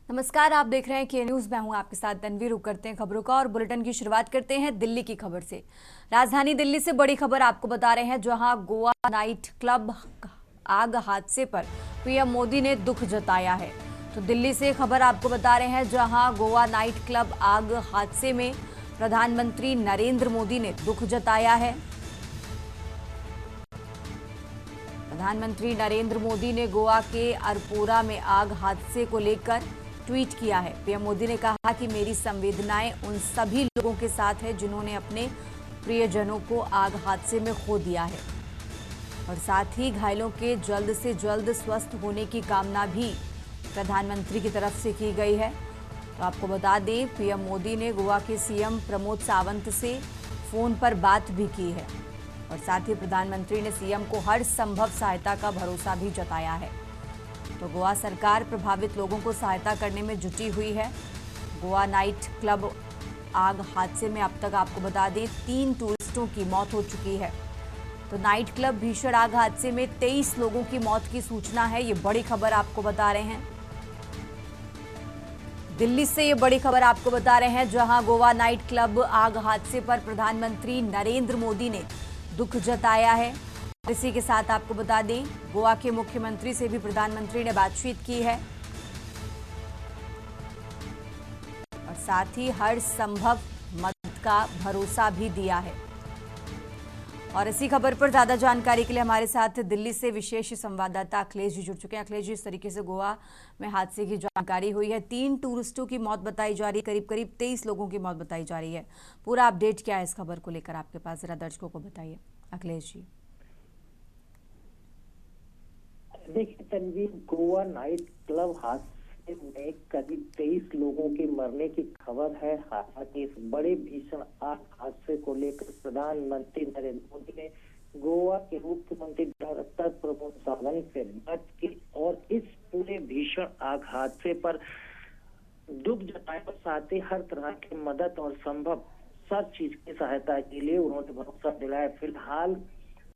नमस्कार, आप देख रहे हैं के न्यूज। मैं हूं आपके साथ तनवीर। रुक करते हैं खबरों का और बुलेटिन की शुरुआत करते हैं दिल्ली की खबर से। राजधानी दिल्ली से बड़ी खबर आपको बता रहे हैं, जहां गोवा नाइट क्लब आग हादसे पर पीएम मोदी ने दुख जताया है। तो दिल्ली से खबर आपको बता रहे हैं, जहां गोवा नाइट क्लब आग हादसे में प्रधानमंत्री नरेंद्र मोदी ने दुख जताया है। प्रधानमंत्री नरेंद्र मोदी ने गोवा के अरपोरा में आग हादसे को लेकर ट्वीट किया है। पीएम मोदी ने कहा कि मेरी संवेदनाएं उन सभी लोगों के साथ है जिन्होंने अपने प्रियजनों को आग हादसे में खो दिया है, और साथ ही घायलों के जल्द से जल्द स्वस्थ होने की कामना भी प्रधानमंत्री की तरफ से की गई है। तो आपको बता दें, पीएम मोदी ने गोवा के सीएम प्रमोद सावंत से फोन पर बात भी की है, और साथ ही प्रधानमंत्री ने सीएम को हर संभव सहायता का भरोसा भी जताया है। तो गोवा सरकार प्रभावित लोगों को सहायता करने में जुटी हुई है। गोवा नाइट क्लब आग हादसे में अब तक आपको बता दें 3 टूरिस्टों की मौत हो चुकी है। तो नाइट क्लब भीषण आग हादसे में 23 लोगों की मौत की सूचना है। ये बड़ी खबर आपको बता रहे हैं दिल्ली से। ये बड़ी खबर आपको बता रहे हैं, जहां गोवा नाइट क्लब आग हादसे पर प्रधानमंत्री नरेंद्र मोदी ने दुख जताया है। इसी के साथ आपको बता दें, गोवा के मुख्यमंत्री से भी प्रधानमंत्री ने बातचीत की है, और साथ ही हर संभव मदद का भरोसा भी दिया है। और इसी खबर पर ज्यादा जानकारी के लिए हमारे साथ दिल्ली से विशेष संवाददाता अखिलेश जी जुड़ चुके हैं। अखिलेश जी, इस तरीके से गोवा में हादसे की जानकारी हुई है, 3 टूरिस्टों की मौत बताई जा रही है, करीब करीब 23 लोगों की मौत बताई जा रही है। पूरा अपडेट क्या है इस खबर को लेकर आपके पास, जरा दर्शकों को बताइए अखिलेश जी। देखिए तनवीर, गोवा नाइट क्लब हादसे में करीब 23 लोगों के मरने की खबर है। हालांकि इस बड़े भीषण आग हादसे को लेकर प्रधानमंत्री नरेंद्र मोदी ने गोवा के मुख्यमंत्री डॉक्टर प्रमोद सावंत से बात की और इस पूरे भीषण आग हादसे पर दुख जताया, साथ ही हर तरह की मदद और संभव सब चीज की सहायता के लिए उन्होंने भरोसा दिलाया। फिलहाल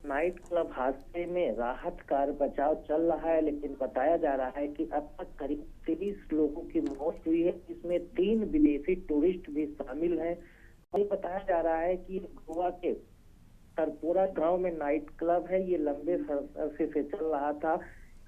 नाइट क्लब हादसे में राहत कार्य बचाव चल रहा है, लेकिन बताया जा रहा है कि अब तक करीब 23 लोगों की मौत हुई है, इसमें 3 विदेशी टूरिस्ट भी शामिल हैं। और बताया जा रहा है कि गोवा के अरपोरा गांव में नाइट क्लब है, ये लंबे अरसे से चल रहा था।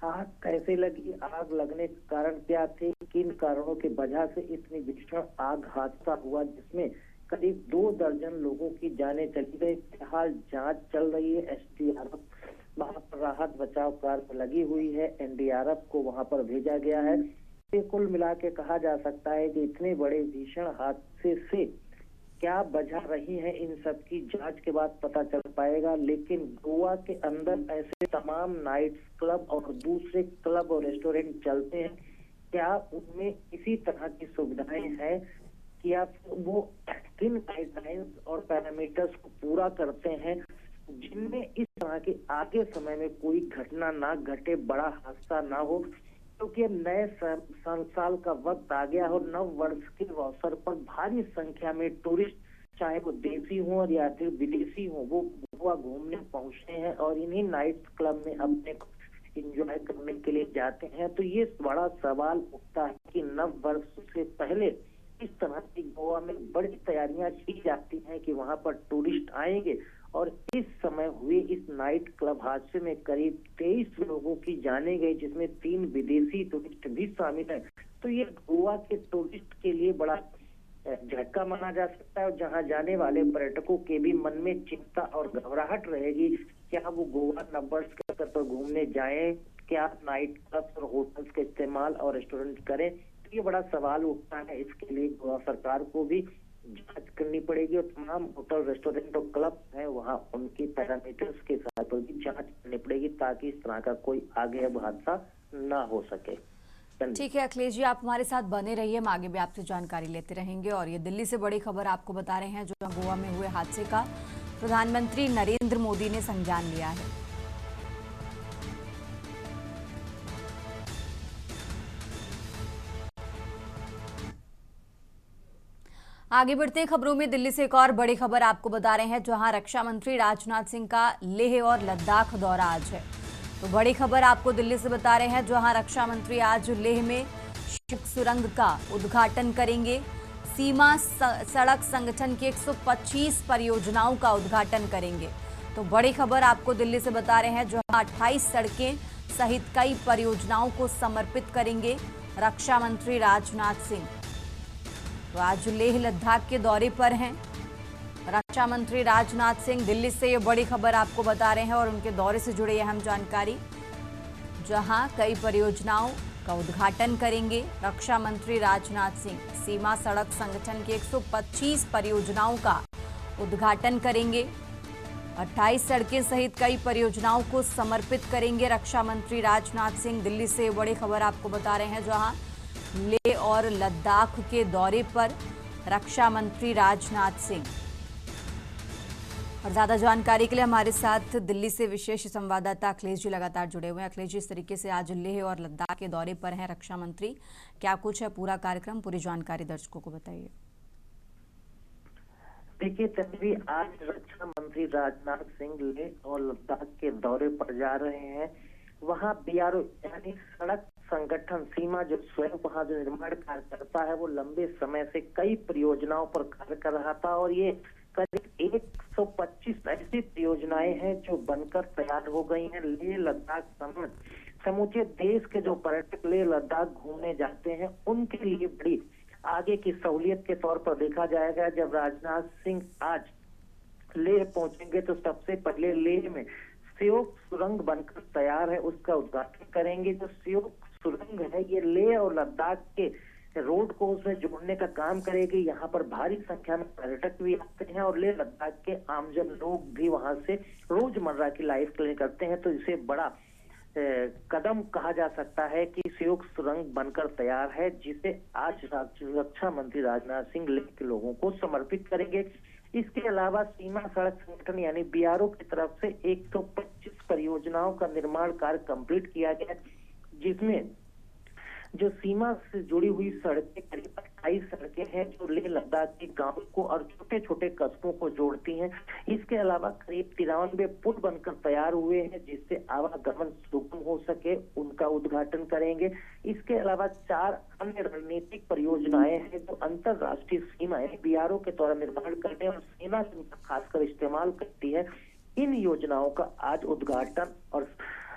आग कैसे लगी, आग लगने के कारण क्या थे, किन कारणों की वजह से इतनी भीषण आग हादसा हुआ, जिसमें करीब 2 दर्जन लोगों की जानें चली गई। फिलहाल जांच चल रही है। एसडीआरएफ वहां पर राहत बचाव कार्य में लगी हुई है, एनडीआरएफ को वहां पर भेजा गया है। कुल मिला के कहा जा सकता है कि इतने बड़े भीषण हादसे से क्या वजह रही है, इन सब की जांच के बाद पता चल पाएगा। लेकिन गोवा के अंदर ऐसे तमाम नाइट क्लब और दूसरे क्लब और रेस्टोरेंट चलते हैं, क्या उनमें इसी तरह की सुविधाएं हैं, क्या वो किन गाइडलाइंस और पैरामीटर्स को पूरा करते हैं जिनमें इस तरह के आगे समय में कोई घटना ना घटे, बड़ा हादसा ना हो। क्योंकि नए साल का वक्त आ गया और नव वर्ष के अवसर पर भारी संख्या में टूरिस्ट, चाहे वो देसी हो या फिर विदेशी हो, वो गोवा घूमने पहुंचते हैं और इन्हीं नाइट क्लब में अपने एंजॉय करने के लिए जाते हैं। तो ये बड़ा सवाल उठता है कि नव वर्ष से पहले इस तरह की गोवा में बड़ी तैयारियां की जाती हैं कि वहां पर टूरिस्ट आएंगे, और इस समय हुए इस नाइट क्लब हादसे में करीब 23 लोगों की जाने गई, जिसमें 3 विदेशी टूरिस्ट भी शामिल हैं। तो ये गोवा के टूरिस्ट के लिए बड़ा झटका माना जा सकता है, और जहां जाने वाले पर्यटकों के भी मन में चिंता और घबराहट रहेगी, क्या वो गोवा नंबर्स के स्तर पर घूमने जाएं, क्या नाइट क्लब और होटल्स का इस्तेमाल और रेस्टोरेंट करें। ये बड़ा सवाल उठता है। इसके लिए गोवा सरकार को भी जांच करनी पड़ेगी, और तमाम होटल, रेस्टोरेंट और क्लब हैं वहां उनकी पैरामीटर्स के साथ पर भी जांच करनी पड़ेगी, ताकि इस तरह का कोई आगे अब हादसा ना हो सके। ठीक है अखिलेश जी, आप हमारे साथ बने रहिए, हम आगे भी आपसे जानकारी लेते रहेंगे। और ये दिल्ली से बड़ी खबर आपको बता रहे हैं, जो गोवा में हुए हादसे का प्रधानमंत्री नरेंद्र मोदी ने संज्ञान लिया है। आगे बढ़ते हैं खबरों में। दिल्ली से एक और बड़ी खबर आपको बता रहे हैं, जहां रक्षा मंत्री राजनाथ सिंह का लेह और लद्दाख दौरा आज है। तो बड़ी खबर आपको दिल्ली से बता रहे हैं, जहां रक्षा मंत्री आज लेह में शिव सुरंग का उद्घाटन करेंगे। सीमा सड़क संगठन की 125 परियोजनाओं का उद्घाटन करेंगे। तो बड़ी खबर आपको दिल्ली से बता रहे हैं, जो 28 सड़कें सहित कई परियोजनाओं को समर्पित करेंगे रक्षा मंत्री राजनाथ सिंह। तो आज लेह लद्दाख के दौरे पर हैं रक्षा मंत्री राजनाथ सिंह। दिल्ली से ये बड़ी खबर आपको बता रहे हैं और उनके दौरे से जुड़ी अहम जानकारी, जहां कई परियोजनाओं का उद्घाटन करेंगे रक्षा मंत्री राजनाथ सिंह। सीमा सड़क संगठन की 125 परियोजनाओं का उद्घाटन करेंगे। 28 सड़कें सहित कई परियोजनाओं को समर्पित करेंगे रक्षा मंत्री राजनाथ सिंह। दिल्ली से बड़ी खबर आपको बता रहे हैं, जहां लेह और लद्दाख के दौरे पर रक्षा मंत्री राजनाथ सिंह। और ज्यादा जानकारी के लिए हमारे साथ दिल्ली से विशेष संवाददाता अखिलेश जी लगातार जुड़े हुए हैं। अखिलेश जी, इस तरीके से आज लेह और लद्दाख के दौरे पर हैं रक्षा मंत्री, क्या कुछ है पूरा कार्यक्रम, पूरी जानकारी दर्शकों को बताइए। देखिए तन्वी, आज रक्षा मंत्री राजनाथ सिंह लेह और लद्दाख के दौरे पर जा रहे हैं। वहां बीआरओ यानी सड़क संगठन सीमा जो स्वयं वहां जो निर्माण कार्य करता है, वो लंबे समय से कई परियोजनाओं पर कार्य कर रहा था और ये करीब 125 ऐसी परियोजनाएं हैं जो बनकर तैयार हो गई हैं। लेह लद्दाख समेत समूचे देश के जो पर्यटक लेह लद्दाख घूमने जाते हैं, उनके लिए बड़ी आगे की सहूलियत के तौर पर देखा जाएगा। जब राजनाथ सिंह आज लेह पहुंचेंगे तो सबसे पहले लेह में श्योक सुरंग बनकर तैयार है, उसका उद्घाटन करेंगे। जो श्योक सुरंग है, ये लेह और लद्दाख के रोड को उसमें जोड़ने का काम करेगी। यहाँ पर भारी संख्या में पर्यटक भी आते हैं और लेह लद्दाख के आमजन लोग भी वहां से रोजमर्रा की लाइफ क्लीन करते हैं। तो इसे बड़ा कदम कहा जा सकता है कि श्योक सुरंग बनकर तैयार है, जिसे आज रक्षा मंत्री राजनाथ सिंह लेह के लोगों को समर्पित करेंगे। इसके अलावा सीमा सड़क संगठन यानी बीआरओ की तरफ से 125 परियोजनाओं का निर्माण कार्य कंप्लीट किया गया, जिसमें जो सीमा से जुड़ी हुई सड़कें करीब 28 सड़कें हैं जो लेह लद्दाख के गांवों को और छोटे छोटे कस्बों को जोड़ती हैं। इसके अलावा करीब 93 पुल बनकर तैयार हुए हैं, जिससे आवागमन सुगम हो सके, उनका उद्घाटन करेंगे। इसके अलावा 4 अन्य रणनीतिक परियोजनाएं हैं जो अंतरराष्ट्रीय सीमाएं बीआरओ के द्वारा निर्माण करने और सेना खासकर इस्तेमाल करती है। इन योजनाओं का आज उद्घाटन और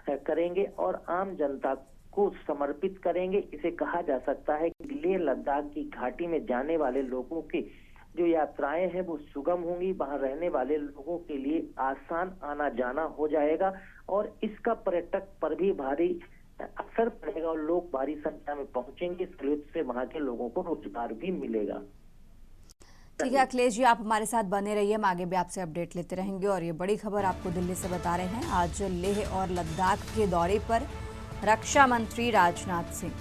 करेंगे और आम जनता को समर्पित करेंगे। इसे कहा जा सकता है कि लेह लद्दाख की घाटी में जाने वाले लोगों की जो यात्राएं हैं वो सुगम होंगी। वहां रहने वाले लोगों के लिए आसान आना जाना हो जाएगा और इसका पर्यटक पर भी भारी असर पड़ेगा और लोग भारी संख्या में पहुंचेंगे। इससे वहां के लोगों को रोजगार भी मिलेगा। ठीक है अखिलेश जी, आप हमारे साथ बने रहिए, हम आगे भी आपसे अपडेट लेते रहेंगे। और ये बड़ी खबर आपको दिल्ली से बता रहे हैं, आज लेह और लद्दाख के दौरे पर रक्षा मंत्री राजनाथ सिंह।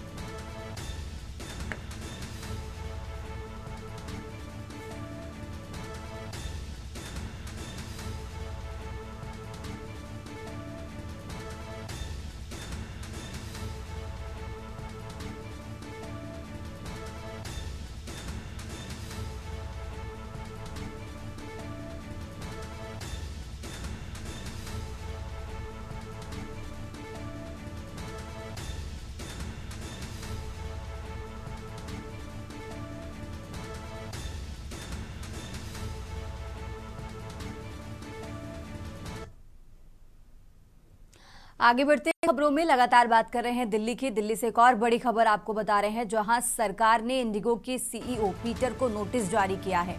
आगे बढ़ते हैं खबरों में, लगातार बात कर रहे हैं दिल्ली की। दिल्ली से एक और बड़ी खबर आपको बता रहे हैं, जहां सरकार ने इंडिगो के सीईओ पीटर को नोटिस जारी किया है।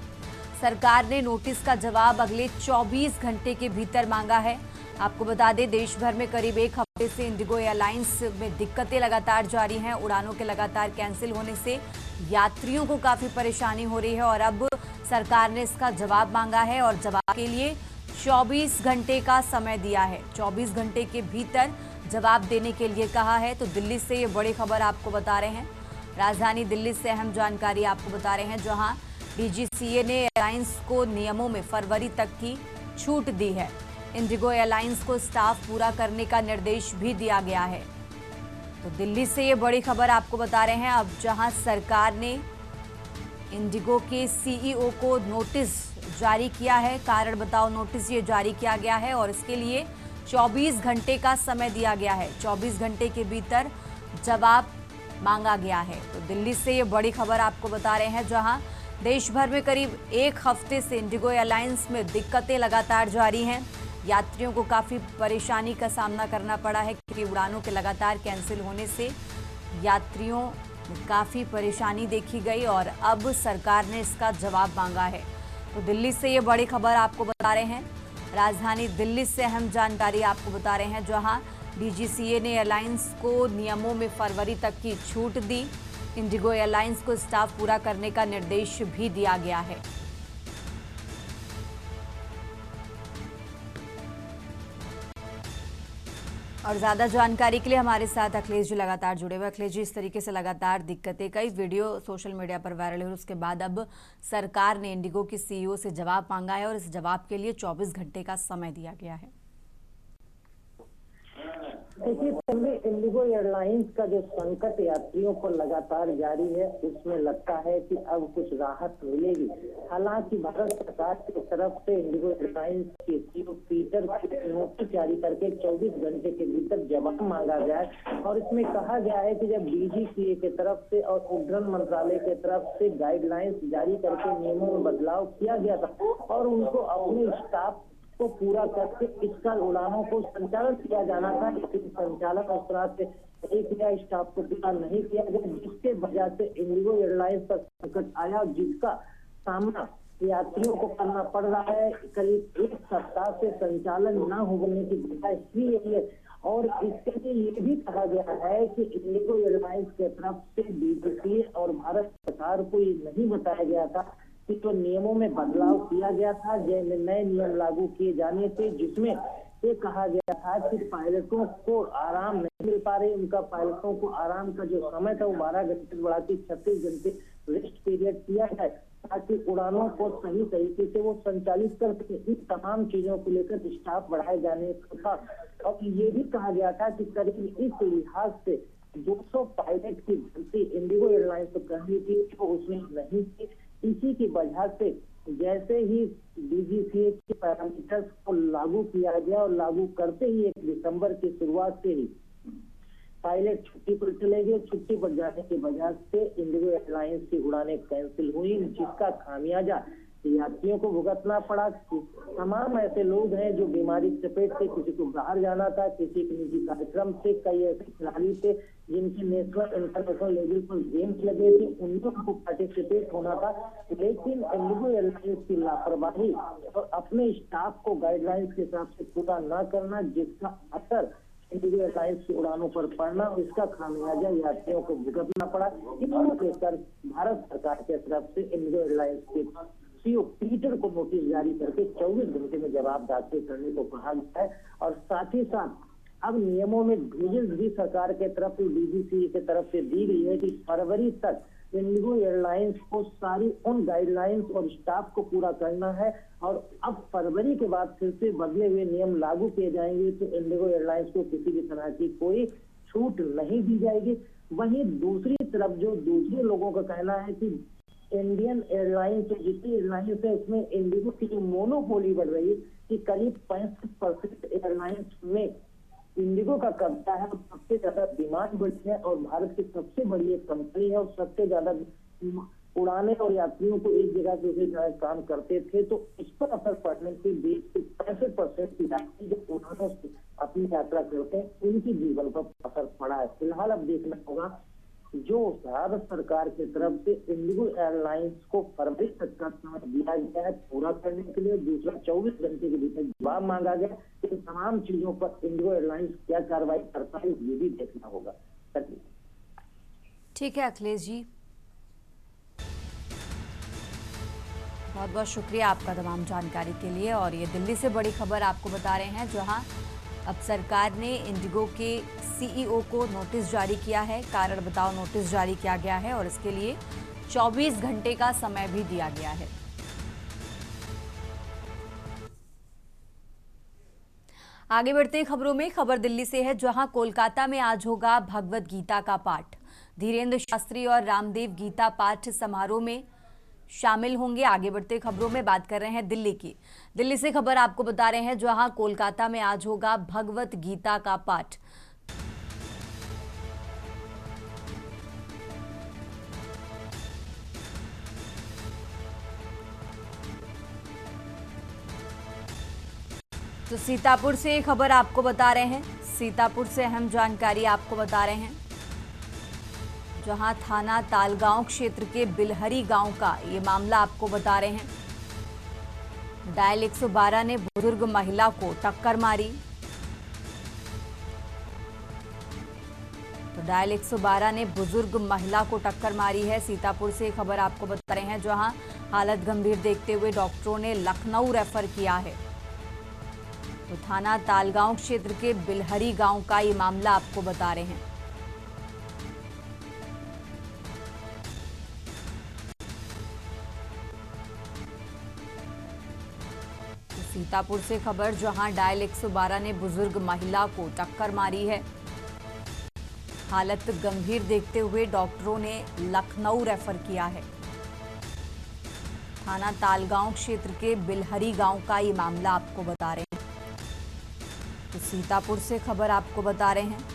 सरकार ने नोटिस का जवाब अगले 24 घंटे के भीतर मांगा है। आपको बता दें, देश भर में करीब एक हफ्ते से इंडिगो एयरलाइंस में दिक्कतें लगातार जारी हैं। उड़ानों के लगातार कैंसिल होने से यात्रियों को काफी परेशानी हो रही है और अब सरकार ने इसका जवाब मांगा है और जवाब के लिए 24 घंटे का समय दिया है। 24 घंटे के भीतर जवाब देने के लिए कहा है। तो दिल्ली से ये बड़ी खबर आपको बता रहे हैं, राजधानी दिल्ली से अहम जानकारी आपको बता रहे हैं, जहां डीजीसीए ने एयरलाइंस को नियमों में फरवरी तक की छूट दी है। इंडिगो एयरलाइंस को स्टाफ पूरा करने का निर्देश भी दिया गया है। तो दिल्ली से ये बड़ी खबर आपको बता रहे हैं, अब जहां सरकार ने इंडिगो के सीईओ को नोटिस जारी किया है, कारण बताओ नोटिस ये जारी किया गया है और इसके लिए 24 घंटे का समय दिया गया है। 24 घंटे के भीतर जवाब मांगा गया है। तो दिल्ली से ये बड़ी खबर आपको बता रहे हैं, जहां देश भर में करीब एक हफ्ते से इंडिगो एयरलाइंस में दिक्कतें लगातार जारी हैं। यात्रियों को काफ़ी परेशानी का सामना करना पड़ा है, क्योंकि उड़ानों के लगातार कैंसिल होने से यात्रियों में काफ़ी परेशानी देखी गई और अब सरकार ने इसका जवाब मांगा है। तो दिल्ली से ये बड़ी खबर आपको बता रहे हैं। राजधानी दिल्ली से अहम जानकारी आपको बता रहे हैं, जहां डीजीसीए ने एयरलाइंस को नियमों में फरवरी तक की छूट दी। इंडिगो एयरलाइंस को स्टाफ पूरा करने का निर्देश भी दिया गया है। और ज्यादा जानकारी के लिए हमारे साथ अखिलेश जी लगातार जुड़े हुए। अखिलेश जी, इस तरीके से लगातार दिक्कतें, कई वीडियो सोशल मीडिया पर वायरल हुई, उसके बाद अब सरकार ने इंडिगो की सीईओ से जवाब मांगा है और इस जवाब के लिए 24 घंटे का समय दिया गया है। देखिए, इंडिगो एयरलाइंस का जो संकट यात्रियों पर लगातार जारी है, उसमें लगता है कि अब कुछ राहत मिलेगी। हालांकि भारत सरकार की तरफ से इंडिगो एयरलाइंस के सीईओ पीटर को नोटिस जारी करके 24 घंटे के भीतर जवाब मांगा गया है और इसमें कहा गया है कि जब डीजीसीए की तरफ से और उड्डयन मंत्रालय की तरफ से गाइडलाइंस जारी करके नियमों में बदलाव किया गया था और उनको अपने स्टाफ को पूरा करके इसका उड़ानों को संचालन किया जाना था, लेकिन संचालन उस तरह से एक या स्टाफ को पूरा नहीं किया गया, जिसके वजह से इंडिगो एयरलाइंस पर संकट आया, जिसका सामना यात्रियों को करना पड़ रहा है। करीब एक सप्ताह से संचालन न होने की वजह ही यही है और इसके लिए ये भी कहा गया है कि इंडिगो एयरलाइंस की तरफ से डीजीसीए और भारत सरकार को ये नहीं बताया गया था कि तो नियमों में बदलाव किया गया था, नए नियम लागू किए जाने से, जिसमें ये कहा गया था कि पायलटों को आराम नहीं मिल पा रहे, उनका पायलटों को आराम का जो समय था वो 12 घंटे बढ़ा के 36 घंटे रेस्ट पीरियड किया जाए, ताकि उड़ानों को सही तरीके से वो संचालित कर सके। इन तमाम चीजों को लेकर स्टाफ बढ़ाए जाने का था और ये भी कहा गया था कि करीब इस लिहाज से 200 पायलट की भर्ती इंडिगो एयरलाइंस को करनी थी, तो उसने नहीं की। इसी की वजह से जैसे ही डीजीसीए के पैरामीटर्स को लागू किया गया और लागू करते ही 1 दिसंबर की शुरुआत से ही पायलट छुट्टी पर चले गए। छुट्टी पर जाने की वजह से इंडिगो एयरलाइंस की उड़ानें कैंसिल हुई, जिसका खामियाजा यात्रियों को भुगतना पड़ा। तमाम ऐसे लोग हैं जो बीमारी से चपेट थे, किसी को बाहर जाना था, किसी के निजी कार्यक्रम थे, कई ऐसे खिलाड़ी थे जिनके नेशनल इंटरनेशनल लेवल पर गेम्स लगे थे, उनको पार्टिसिपेट होना था, लेकिन इंडिगो एयरलाइंस की लापरवाही और अपने स्टाफ को गाइडलाइंस के हिसाब से पूरा न करना, जिसका असर इंडिगो एयरलाइंस की उड़ानों पर पड़ना, इसका खामियाजा यात्रियों को भुगतना पड़ा। इसको लेकर भारत सरकार की तरफ से इंडिगो एयरलाइंस के सीईओ पीटर को नोटिस जारी करके 24 घंटे में जवाब दाखिल करने को कहा गया है और साथ ही साथ अब नियमों में ढील भी सरकार के तरफ से डीजीसीए की तरफ से दी गई है कि फरवरी तक इंडिगो एयरलाइंस को सारी उन गाइडलाइंस और स्टाफ को पूरा करना है और अब फरवरी के बाद फिर से बदले हुए नियम लागू किए जाएंगे, तो इंडिगो एयरलाइंस को किसी भी तरह की कोई छूट नहीं दी जाएगी। वहीं दूसरी तरफ जो दूसरे लोगों का कहना है कि इंडियन एयरलाइंस जितनी एयरलाइंस है उसमें इंडिगो की जो मोनोपोली बढ़ रही है कि करीब 65% एयरलाइंस में इंडिगो का कब्जा है और सबसे ज्यादा डिमांड बढ़ी है और भारत की सबसे बड़ी एक कंपनी है और सबसे ज्यादा उड़ाने और यात्रियों को एक जगह से दूसरी जगह काम करते थे, तो इस पर असर पड़ने से देश के 65% की यात्री जो उड़ानों से अपनी यात्रा करते हैं उनकी जीवन पर असर पड़ा है। फिलहाल अब देखना होगा जो भारत सरकार की तरफ से इंडिगो एयरलाइंस को फरवरी तक का समय दिया गया है पूरा करने के लिए, दूसरा 24 घंटे के भीतर जवाब मांगा गया। इन तमाम चीजों पर इंडिगो एयरलाइंस क्या कार्रवाई करता है ये भी देखना होगा। ठीक है अखिलेश जी, बहुत बहुत शुक्रिया आपका तमाम जानकारी के लिए। और ये दिल्ली से बड़ी खबर आपको बता रहे हैं, जहां अब सरकार ने इंडिगो के सीईओ को नोटिस जारी किया है, कारण बताओ नोटिस जारी किया गया है और इसके लिए 24 घंटे का समय भी दिया गया है। आगे बढ़ते हैं खबरों में। खबर दिल्ली से है, जहां कोलकाता में आज होगा भगवत गीता का पाठ। धीरेन्द्र शास्त्री और रामदेव गीता पाठ समारोह में शामिल होंगे। आगे बढ़ते खबरों में बात कर रहे हैं दिल्ली की। दिल्ली से खबर आपको बता रहे हैं, जहां कोलकाता में आज होगा भगवत गीता का पाठ। तो सीतापुर से खबर आपको बता रहे हैं, सीतापुर से अहम जानकारी आपको बता रहे हैं, जहां थाना तालगांव क्षेत्र के बिलहरी गांव का ये मामला आपको बता रहे हैं। डायल 112 ने बुजुर्ग महिला को टक्कर मारी। तो डायल 112 ने बुजुर्ग महिला को टक्कर मारी है। सीतापुर से खबर आपको बता रहे हैं, जहां हालत गंभीर देखते हुए डॉक्टरों ने लखनऊ रेफर किया है। तो थाना तालगांव क्षेत्र के बिलहरी गांव का ये मामला आपको बता रहे हैं। तो सीतापुर से खबर, जहां डायल 112 ने बुजुर्ग महिला को टक्कर मारी है। हालत गंभीर देखते हुए डॉक्टरों ने लखनऊ रेफर किया है। थाना तालगांव क्षेत्र के बिलहरी गांव का ये मामला आपको बता रहे हैं। तो सीतापुर से खबर आपको बता रहे हैं।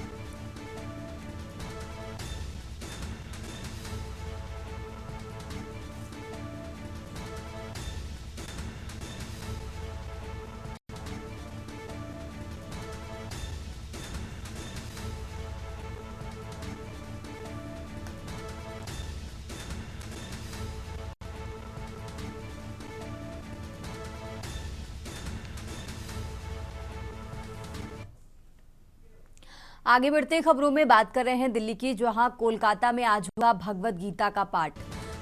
आगे बढ़ते खबरों में बात कर रहे हैं दिल्ली की, जहां कोलकाता में आज हुआ भगवत गीता का पाठ।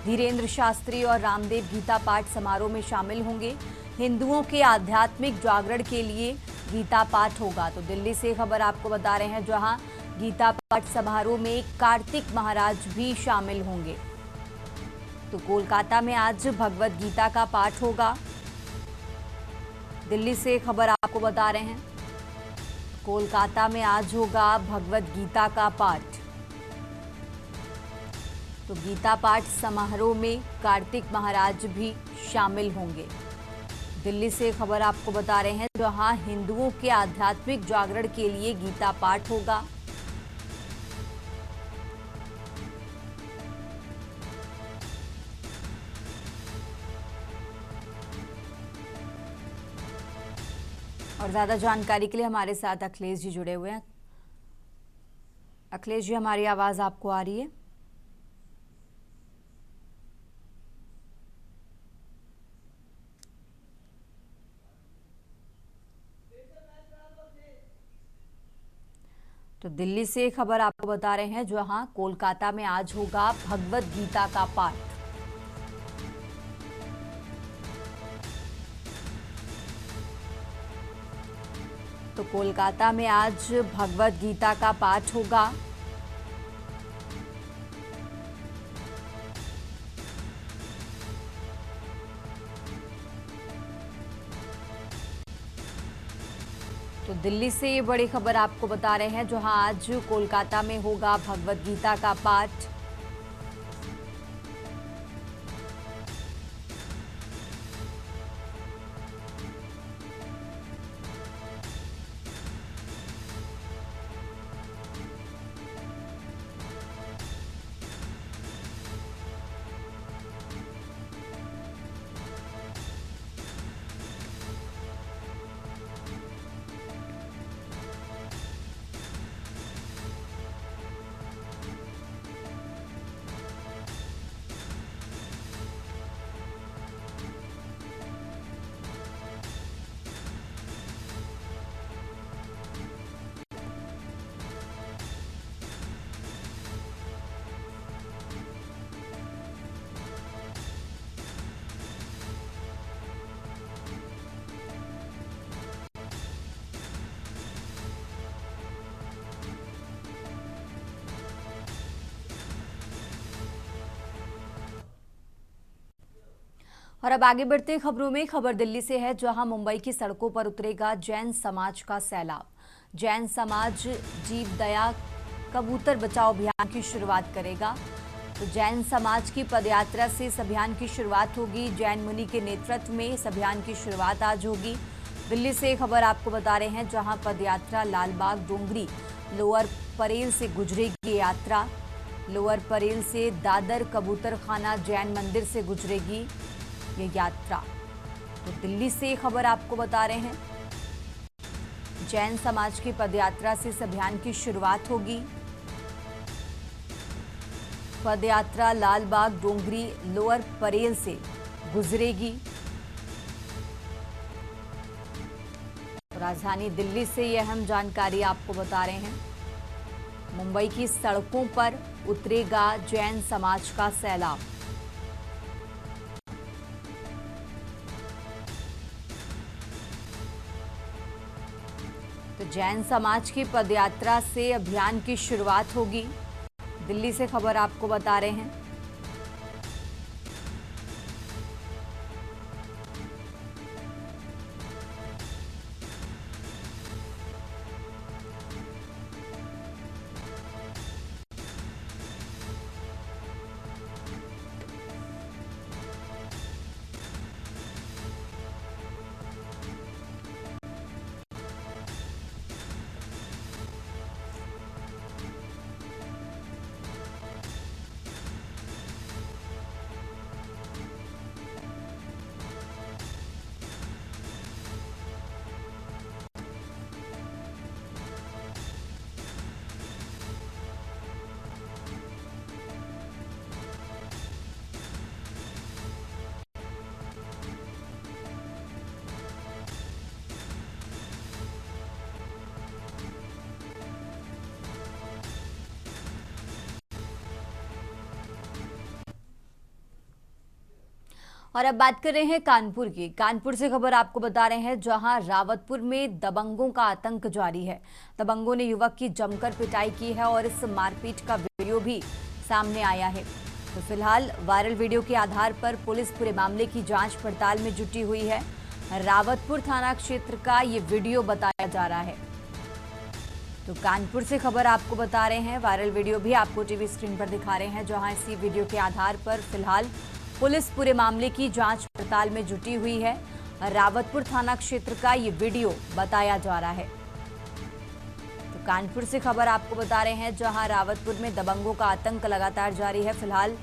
धीरेन्द्र शास्त्री और रामदेव गीता पाठ समारोह में शामिल होंगे। हिंदुओं के आध्यात्मिक जागरण के लिए गीता पाठ होगा। तो दिल्ली से खबर आपको बता रहे हैं, जहां गीता पाठ समारोह में कार्तिक महाराज भी शामिल होंगे। तो कोलकाता में आज भगवत गीता का पाठ होगा। दिल्ली से खबर आपको बता रहे हैं, कोलकाता में आज होगा भगवत गीता का पाठ। तो गीता पाठ समारोह में कार्तिक महाराज भी शामिल होंगे। दिल्ली से खबर आपको बता रहे हैं, जहां हिंदुओं के आध्यात्मिक जागरण के लिए गीता पाठ होगा। और ज्यादा जानकारी के लिए हमारे साथ अखिलेश जी जुड़े हुए हैं। अखिलेश जी, हमारी आवाज आपको आ रही है? तो दिल्ली से खबर आपको बता रहे हैं, जहां कोलकाता में आज होगा भगवत गीता का पाठ। तो कोलकाता में आज भगवत गीता का पाठ होगा। तो दिल्ली से ये बड़ी खबर आपको बता रहे हैं, जहां आज कोलकाता में होगा भगवत गीता का पाठ। और अब आगे बढ़ते खबरों में, खबर दिल्ली से है, जहां मुंबई की सड़कों पर उतरेगा जैन समाज का सैलाब। जैन समाज जीव दया कबूतर बचाओ अभियान की शुरुआत करेगा। तो जैन समाज की पदयात्रा से इस अभियान की शुरुआत होगी। जैन मुनि के नेतृत्व में इस अभियान की शुरुआत आज होगी। दिल्ली से खबर आपको बता रहे हैं, जहां पदयात्रा लालबाग डोंगरी लोअर परेल से गुजरेगी। यात्रा लोअर परेल से दादर कबूतरखाना जैन मंदिर से गुजरेगी ये यात्रा। तो दिल्ली से खबर आपको बता रहे हैं, जैन समाज की पदयात्रा से इस अभियान की शुरुआत होगी। पदयात्रा लालबाग, डोंगरी, लोअर परेल से गुजरेगी। राजधानी दिल्ली से यह अहम जानकारी आपको बता रहे हैं। मुंबई की सड़कों पर उतरेगा जैन समाज का सैलाब। तो जैन समाज की पदयात्रा से अभियान की शुरुआत होगी। दिल्ली से खबर आपको बता रहे हैं। और अब बात कर रहे हैं कानपुर की। कानपुर से खबर आपको बता रहे हैं, जहां रावतपुर में दबंगों का आतंक जारी है। दबंगों ने युवक की जमकर पिटाई की है और इस मारपीट का वीडियो भी सामने आया है। तो फिलहाल वायरल वीडियो के आधार पर पुलिस पूरे मामले की जांच पड़ताल में जुटी हुई है। रावतपुर थाना क्षेत्र का ये वीडियो बताया जा रहा है। तो कानपुर से खबर आपको बता रहे हैं, वायरल वीडियो भी आपको टीवी स्क्रीन पर दिखा रहे हैं, जहां इसी वीडियो के आधार पर फिलहाल पुलिस पूरे मामले की जांच पड़ताल में जुटी हुई है। रावतपुर थाना क्षेत्र का ये वीडियो बताया जा रहा है। तो कानपुर से खबर आपको बता रहे हैं, जहां रावतपुर में दबंगों का आतंक लगातार जारी है। फिलहाल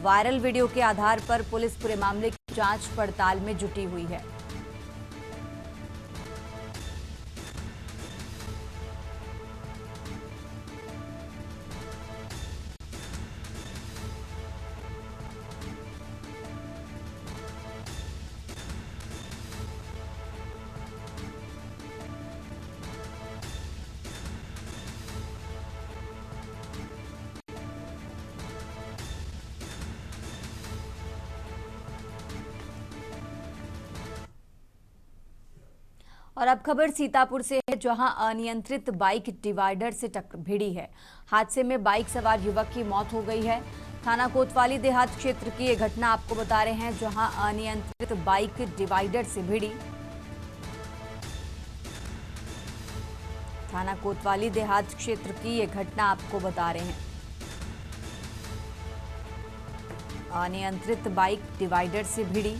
वायरल वीडियो के आधार पर पुलिस पूरे मामले की जांच पड़ताल में जुटी हुई है। और अब खबर सीतापुर से है, जहां अनियंत्रित बाइक डिवाइडर से टक्कर भिड़ी है। हादसे में बाइक सवार युवक की मौत हो गई है। थाना कोतवाली देहात क्षेत्र की यह घटना आपको बता रहे हैं, जहां अनियंत्रित बाइक डिवाइडर से भिड़ी। थाना कोतवाली देहात क्षेत्र की यह घटना आपको बता रहे हैं। अनियंत्रित बाइक डिवाइडर से भिड़ी।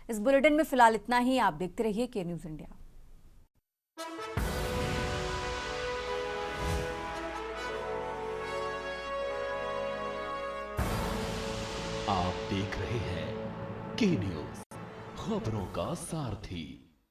इस बुलेटिन में फिलहाल इतना ही। आप देखते रहिए के न्यूज इंडिया। आप देख रहे हैं के न्यूज, खबरों का सारथी।